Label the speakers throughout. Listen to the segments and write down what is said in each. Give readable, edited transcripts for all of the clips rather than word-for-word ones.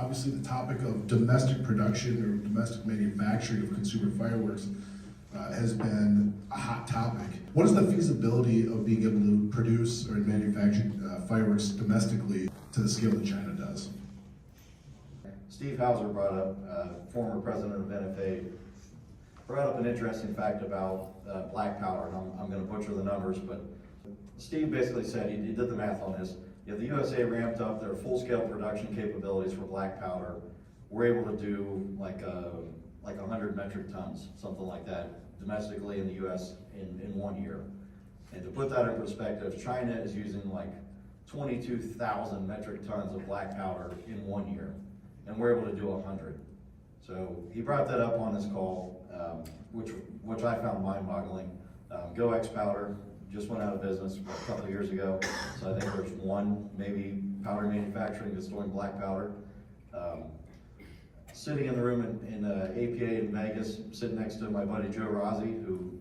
Speaker 1: obviously the topic of domestic production or domestic manufacturing of consumer fireworks has been a hot topic. What is the feasibility of being able to produce or manufacture fireworks domestically to the scale that China does?
Speaker 2: 𝗧𝗢𝗩𝗘𝗥𝗘𝗗 brought up, former president of NFA, brought up an interesting fact about black powder, and I'm going to butcher the numbers, but Steve basically said, he did the math on this, if the USA ramped up their full-scale production capabilities for black powder, we're able to do like 100 metric tons, something like that, domestically in the US in 1 year. And to put that in perspective, China is using like 22,000 metric tons of black powder in 1 year, and we're able to do 100. So he brought that up on this call, which I found mind-boggling. 𝗧𝗢𝗩𝗘𝗥𝗘𝗗 just went out of business a couple of years ago, so I think there's one, maybe, powder manufacturing that's doing black powder. Sitting in the room in APA in Vegas, sitting next to my buddy 𝗧𝗢𝗩𝗘𝗗𝗗, who,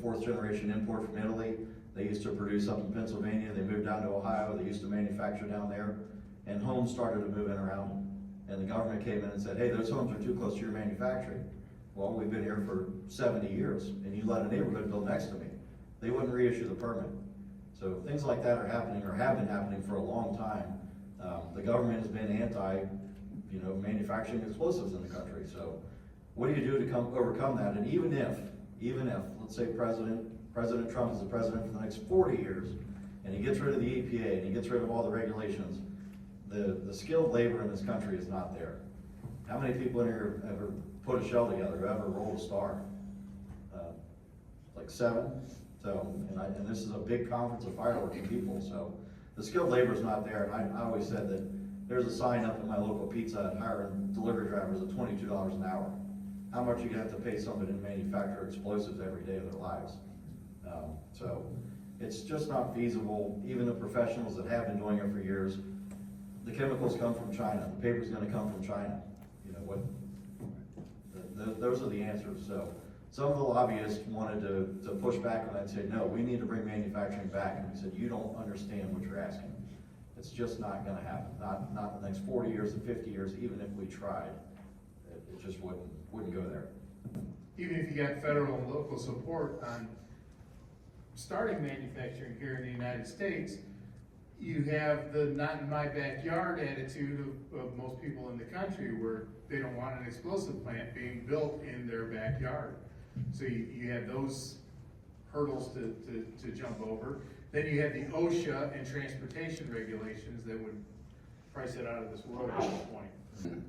Speaker 2: fourth generation import from Italy. They used to produce up in Pennsylvania, they moved down to Ohio, they used to manufacture down there, and homes started to move in around them. And the government came in and said, hey, those homes are too close to your manufacturing. Well, we've been here for 70 years, and you let a neighborhood build next to me. They wouldn't reissue the permit. So things like that are happening, or have been happening for a long time. The government has been anti, manufacturing explosives in the country. So what do you do to overcome that? And even if, let's say President Trump is the president for the next 40 years, and he gets rid of the EPA, and he gets rid of all the regulations, the skilled labor in this country is not there. How many people in here ever put a shell together, who ever rolled a star? Like 7? So, and this is a big conference of fireworking people, so the skilled labor is not there. And I always said that there's a sign up at my local Pizza Hut hiring delivery drivers at $22 an hour. How much are you gonna have to pay somebody to manufacture explosives every day of their lives? So it's just not feasible. Even the professionals that have been doing it for years, the chemicals come from China, the paper's gonna come from China. Those are the answers. So some of the lobbyists wanted to push back on that and say, no, we need to bring manufacturing back. And we said, you don't understand what you're asking. It's just not gonna happen. Not the next 40 years to 50 years, even if we tried. It just wouldn't go there.
Speaker 3: Even if you got federal and local support on starting manufacturing here in the United States, you have the not in my backyard attitude of most people in the country, where they don't want an explosive plant being built in their backyard. So you have those hurdles to jump over. Then you have the OSHA and transportation regulations that would price it out of this world at this point.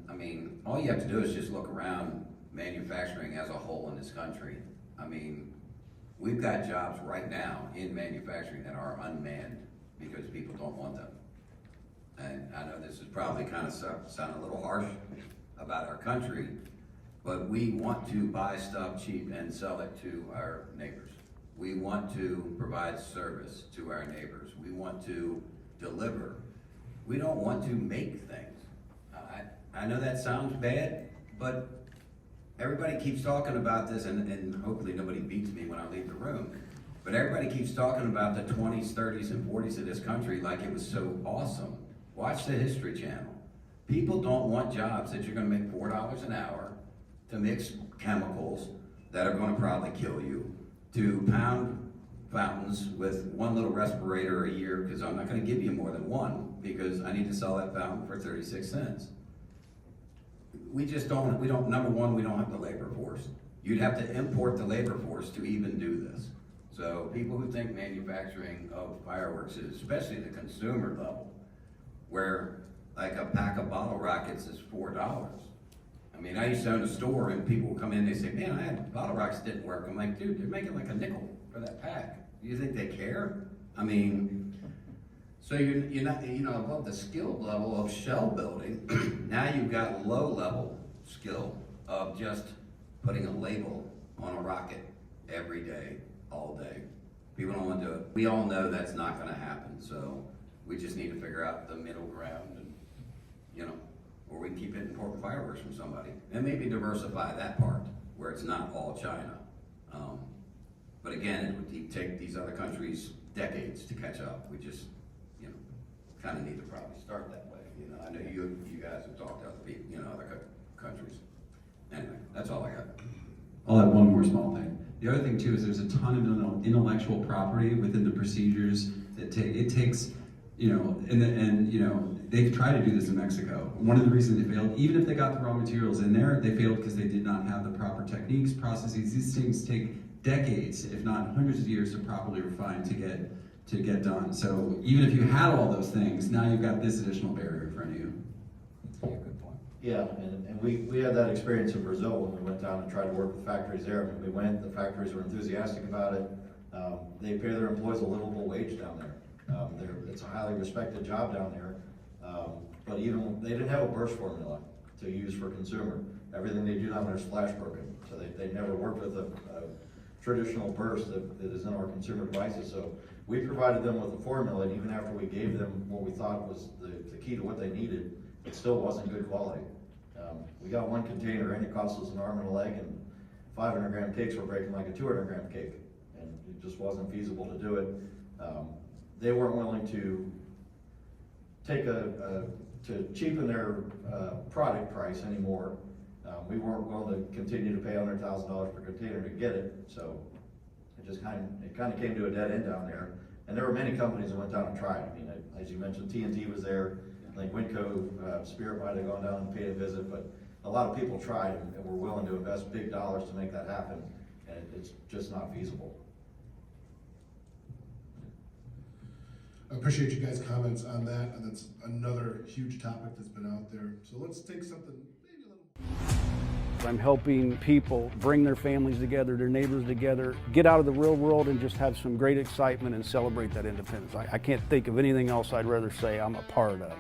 Speaker 4: I mean, all you have to do is just look around manufacturing as a whole in this country. I mean, we've got jobs right now in manufacturing that are unmanned because people don't want them. And I know this is probably kind of sound a little harsh about our country, but we want to buy stuff cheap and sell it to our neighbors. We want to provide service to our neighbors. We want to deliver. We don't want to make things. I know that sounds bad, but everybody keeps talking about this, and hopefully nobody beats me when I leave the room, but everybody keeps talking about the 20s, 30s, and 40s of this country like it was so awesome. Watch the History Channel. People don't want jobs that you're gonna make $4 an hour to mix chemicals that are gonna probably kill you, to pound fountains with one little respirator a year, because I'm not gonna give you more than one, because I need to sell that fountain for 36 cents. We don't, number one, we don't have the labor force. You'd have to import the labor force to even do this. So people who think manufacturing of fireworks is, especially the consumer level, where like a pack of bottle rockets is $4. I mean, I used to own a store and people would come in and they say, man, I had bottle rockets didn't work. I'm like, dude, they're making like a nickel for that pack. Do you think they care? I mean, so you're not, above the skill level of shell building, now you've got low level skill of just putting a label on a rocket every day, all day. People don't want to do it. We all know that's not gonna happen, so we just need to figure out the middle ground and, or we can keep importing fireworks from somebody. And maybe diversify that part where it's not all China. But again, it would take these other countries decades to catch up. We just, kind of need to probably start that way. You know, I know you guys have talked to other people, you know, other countries. Anyway, that's all I got.
Speaker 5: I'll add one more small thing. The other thing too is there's a ton of intellectual property within the procedures that it takes, you know, and you know, they try to do this in Mexico. One of the reasons they failed, even if they got the raw materials in there, they failed because they did not have the proper techniques, processes. These things take decades, if not hundreds of years, to properly refine to get done. So even if you had all those things, now you've got this additional barrier in front of you.
Speaker 4: Yeah, good point.
Speaker 2: Yeah, and we had that experience in Brazil when we went down and tried to work with factories there. When we went, the factories were enthusiastic about it. They pay their employees a livable wage down there. It's a highly respected job down there. But even, they didn't have a burst formula to use for consumer. Everything they do down there is flash broken. So they never worked with a traditional burst that is in our consumer devices. So we provided them with a formula, and even after we gave them what we thought was the key to what they needed, it still wasn't good quality. We got one container and it cost us an arm and a leg, and 500 gram cakes were breaking like a 200 gram cake, and it just wasn't feasible to do it. They weren't willing to take to cheapen their product price anymore. We weren't willing to continue to pay $100,000 per container to get it, so it kind of came to a dead end down there. And there were many companies that went down and tried. I mean, as you mentioned, TNT was there. I think Winco, Spirit might have gone down and paid a visit, but a lot of people tried and were willing to invest big dollars to make that happen, and it's just not feasible.
Speaker 1: I appreciate you guys' comments on that, and that's another huge topic that's been out there. So let's take something maybe a little.
Speaker 6: I'm helping people bring their families together, their neighbors together, get out of the real world and just have some great excitement and celebrate that independence. I can't think of anything else I'd rather say I'm a part of.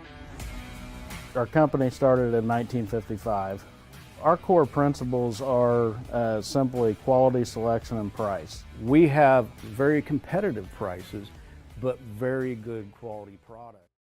Speaker 7: Our company started in 1955. Our core principles are simply quality, selection, and price.
Speaker 6: We have very competitive prices, but very good quality products.